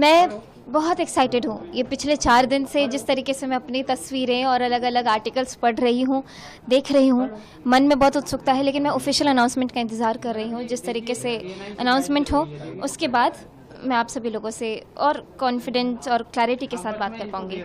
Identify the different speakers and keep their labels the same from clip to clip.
Speaker 1: मैं बहुत एक्साइटेड हूँ। ये पिछले 4 दिन से जिस तरीके से मैं अपनी तस्वीरें और अलग अलग आर्टिकल्स पढ़ रही हूँ, देख रही हूँ, मन में बहुत उत्सुकता है। लेकिन मैं ऑफिशियल अनाउंसमेंट का इंतज़ार कर रही हूँ। जिस तरीके से अनाउंसमेंट हो उसके बाद मैं आप सभी लोगों से और कॉन्फिडेंस और क्लैरिटी के साथ बात कर पाऊँगी।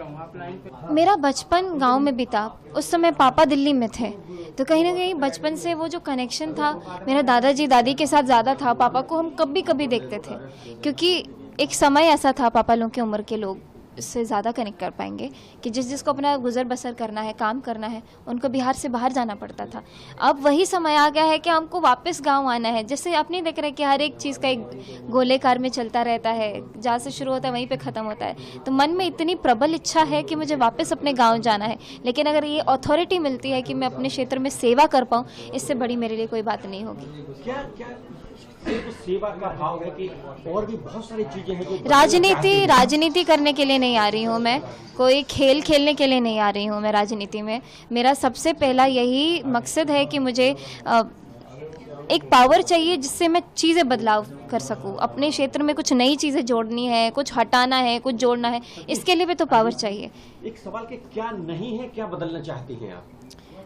Speaker 1: मेरा बचपन गांव में बीता। उस समय पापा दिल्ली में थे, तो कहीं ना कहीं बचपन से वो जो कनेक्शन था मेरा दादाजी दादी के साथ ज़्यादा था। पापा को हम कभी कभी देखते थे, क्योंकि एक समय ऐसा था पापा लोगों की उम्र के लोग इससे ज़्यादा कनेक्ट कर पाएंगे कि जिसको अपना गुजर बसर करना है, काम करना है, उनको बिहार से बाहर जाना पड़ता था। अब वही समय आ गया है कि हमको वापस गांव आना है। जैसे आप नहीं देख रहे कि हर एक चीज़ का एक गोलेकार में चलता रहता है, जहाँ से शुरू होता है वहीं पे ख़त्म होता है। तो मन में इतनी प्रबल इच्छा है कि मुझे वापस अपने गाँव जाना है। लेकिन अगर ये अथॉरिटी मिलती है कि मैं अपने क्षेत्र में सेवा कर पाऊँ, इससे बड़ी मेरे लिए कोई बात नहीं होगी।
Speaker 2: सिर्फ सेवा का भाव है कि और भी बहुत सारी चीजें हैं जो
Speaker 1: राजनीति करने के लिए नहीं आ रही हूँ मैं। कोई खेल खेलने के लिए नहीं आ रही हूँ मैं राजनीति में। मेरा सबसे पहला यही मकसद है कि मुझे एक पावर चाहिए जिससे मैं चीज़ें बदलाव कर सकूँ। अपने क्षेत्र में कुछ नई चीज़ें जोड़नी है, कुछ हटाना है, कुछ जोड़ना है, इसके लिए भी तो पावर चाहिए।
Speaker 2: एक सवाल के क्या नहीं है, क्या बदलना चाहती हैं आप?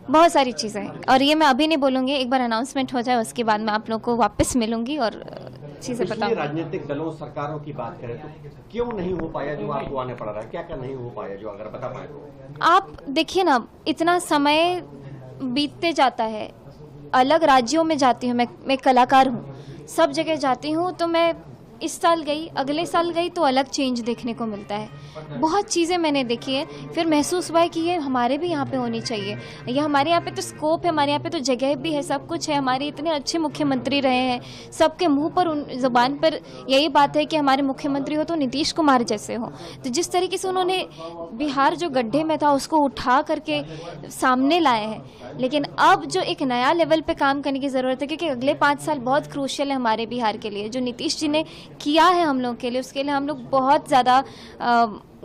Speaker 1: बहुत सारी चीज़ें हैं और ये मैं अभी नहीं बोलूँगी। एक बार अनाउंसमेंट हो जाए उसके बाद मैं आप लोगों को वापस मिलूंगी और चीज़ें बताऊंगी।
Speaker 2: राजनीतिक दलों, सरकारों की बात करें तो क्यों नहीं हो पाया जो आपको आने पड़ रहा है? क्या क्या नहीं हो पाया जो अगर बता पाए तो?
Speaker 1: आप देखिए ना, इतना समय बीतते जाता है। अलग राज्यों में जाती हूँ, मैं कलाकार हूँ, सब जगह जाती हूँ। तो मैं इस साल गई, अगले साल गई तो अलग चेंज देखने को मिलता है। बहुत चीज़ें मैंने देखी है, फिर महसूस हुआ है कि ये हमारे भी यहाँ पे होनी चाहिए। ये हमारे यहाँ पे तो स्कोप है, हमारे यहाँ पे तो जगह भी है, सब कुछ है। हमारे इतने अच्छे मुख्यमंत्री रहे हैं, सबके मुंह पर ज़ुबान पर यही बात है कि हमारे मुख्यमंत्री हो तो नीतीश कुमार जैसे हो। तो जिस तरीके से उन्होंने बिहार जो गड्ढे में था उसको उठा करके सामने लाए हैं। लेकिन अब जो एक नया लेवल पे काम करने की ज़रूरत है, क्योंकि अगले 5 साल बहुत क्रूशियल है हमारे बिहार के लिए। जो नीतीश जी ने किया है हम लोग के लिए, उसके लिए हम लोग बहुत ज़्यादा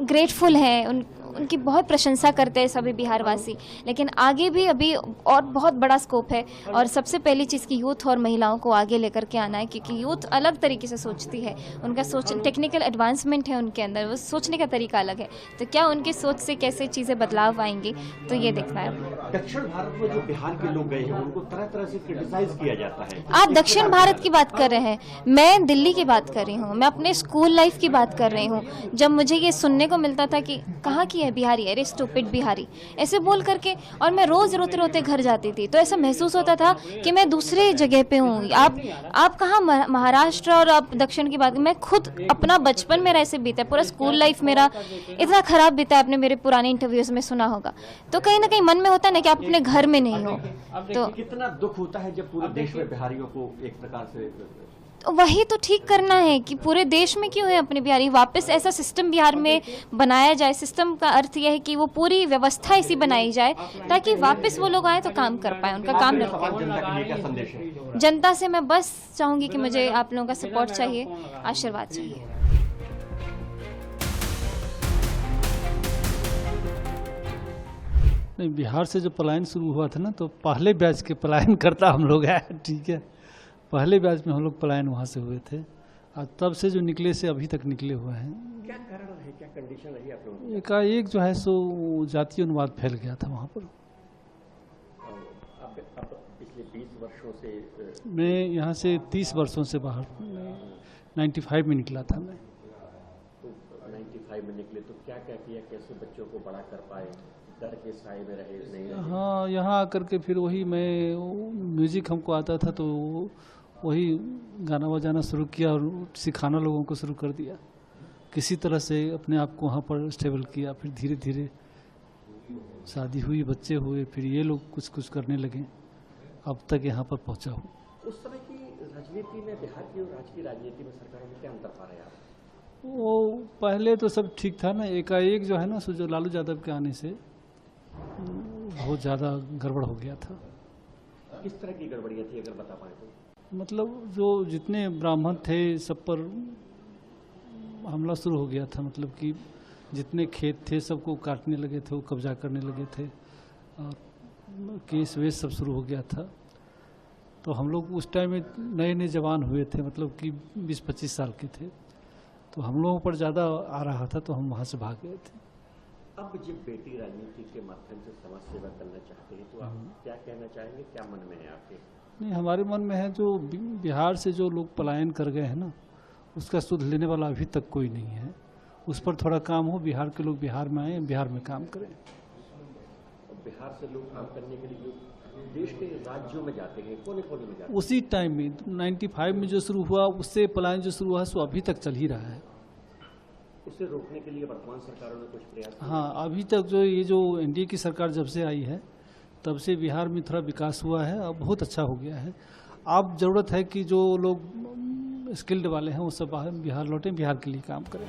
Speaker 1: ग्रेटफुल हैं। उनकी बहुत प्रशंसा करते हैं सभी बिहारवासी। लेकिन आगे भी अभी और बहुत बड़ा स्कोप है। और सबसे पहली चीज़ की यूथ और महिलाओं को आगे लेकर के आना है, क्योंकि यूथ अलग तरीके से सोचती है। उनका सोच टेक्निकल एडवांसमेंट है उनके अंदर, वो सोचने का तरीका अलग है। तो क्या उनकी सोच से कैसे चीज़ें बदलाव आएंगी, तो ये देखना है।
Speaker 2: दक्षिण भारत में जो बिहार के लोग गए हैं उनको तरह तरह से क्रिटिसाइज किया जाता है।
Speaker 1: आप दक्षिण भारत की बात कर रहे हैं, मैं दिल्ली की बात कर रही हूँ। मैं अपने स्कूल लाइफ की बात कर रही हूँ, जब मुझे ये सुनने को मिलता था कि कहाँ की है बिहारी, अरे स्टूपिड बिहारी, ऐसे बोल करके। और मैं रोज़ रोते रोते घर जाती थी, तो ऐसा महसूस होता था कि मैं दूसरे जगह पे हूँ। आप कहाँ महाराष्ट्र और आप दक्षिण की बात। मैं खुद अपना बचपन मेरा ऐसे बीता है, पूरा स्कूल लाइफ मेरा इतना खराब बीता है, आपने मेरे पुराने इंटरव्यूज में सुना होगा। तो कहीं ना कहीं मन में होता है ना कि आप अपने घर में नहीं हो। तो
Speaker 2: कितना दुख होता है जब पूरे देश में बिहारियों को एक प्रकार से।
Speaker 1: वही तो ठीक करना है कि पूरे देश में क्यों है अपने बिहारी। वापस ऐसा सिस्टम बिहार में बनाया जाए। सिस्टम का अर्थ यह है कि वो पूरी व्यवस्था ऐसी बनाई जाए ताकि वापस वो लोग आए तो काम कर पाए, उनका काम न रुके। जनता से मैं बस चाहूँगी कि मुझे आप लोगों का सपोर्ट चाहिए, आशीर्वाद चाहिए।
Speaker 3: नहीं, बिहार से जो पलायन शुरू हुआ था ना, तो पहले बैच के पलायन करता हम लोग है, ठीक है। पहले बैच में हम लोग पलायन वहाँ से हुए थे, और तब से जो निकले से अभी तक निकले हुए हैं।
Speaker 2: क्या कारण है, क्या कंडीशन रही आप लोगों की?
Speaker 3: एकाएक जो है सो जातीय अनुवाद फैल गया था वहाँ पर।
Speaker 2: अब पिछले 20 वर्षों से
Speaker 3: मैं यहाँ से 30 वर्षों से बाहर 95 में निकला था मैं।
Speaker 2: तो 95 में निकले तो क्या क्या किया, कैसे बच्चों को बड़ा कर पाए? डर के साए में रहे नहीं?
Speaker 3: हाँ, यहाँ आकर के फिर वही मैं म्यूज़िक हमको आता था, तो वही गाना बजाना शुरू किया और सिखाना लोगों को शुरू कर दिया। किसी तरह से अपने आप को वहाँ पर स्टेबल किया। फिर धीरे धीरे शादी हुई, बच्चे हुए, फिर ये लोग कुछ कुछ करने लगे, अब तक यहाँ पर पहुँचा हूँ।
Speaker 2: उस समय की राजनीति में, बिहार की और आज की राजनीति में, सरकारों में क्या अंतर पा रहे हैं आप?
Speaker 3: वो पहले तो सब ठीक था ना, एकाएक जो है ना सो जो लालू यादव के आने से बहुत ज़्यादा गड़बड़ हो गया था।
Speaker 2: किस तरह की गड़बड़ियाँ थी अगर बता पाए तो?
Speaker 3: मतलब जो जितने ब्राह्मण थे सब पर हमला शुरू हो गया था। मतलब कि जितने खेत थे सबको काटने लगे थे, वो कब्जा करने लगे थे, और केस वेस सब शुरू हो गया था। तो हम लोग उस टाइम में नए नए जवान हुए थे, मतलब कि 20-25 साल के थे। तो हम लोगों पर ज़्यादा आ रहा था तो हम वहाँ से भाग गए थे।
Speaker 2: अब जब बेटी राजनीति के माध्यम से समाज सेवा करना चाहते हैं तो आप क्या कहना चाहेंगे, क्या मन में है आपके?
Speaker 3: नहीं, हमारे मन में है जो बिहार से जो लोग पलायन कर गए हैं ना, उसका सुध लेने वाला अभी तक कोई नहीं है। उस पर थोड़ा काम हो, बिहार के लोग बिहार में आए, बिहार में काम करें।
Speaker 2: और बिहार से लोग काम करने के लिए जो देश के राज्यों में जाते हैं, कोने कोने में जाते हैं,
Speaker 3: उसी टाइम में 95 में जो शुरू हुआ, उससे पलायन जो शुरू हुआ सो अभी तक चल ही रहा है।
Speaker 2: उसे रोकने के लिए वर्तमान सरकारों ने कुछ प्रयास किए?
Speaker 3: हाँ, अभी तक जो ये जो एनडीए की सरकार जब से आई है तब से बिहार में थोड़ा विकास हुआ है और बहुत अच्छा हो गया है। अब ज़रूरत है कि जो लोग स्किल्ड वाले हैं वो सब बाहर बिहार लौटें, बिहार के लिए काम करें।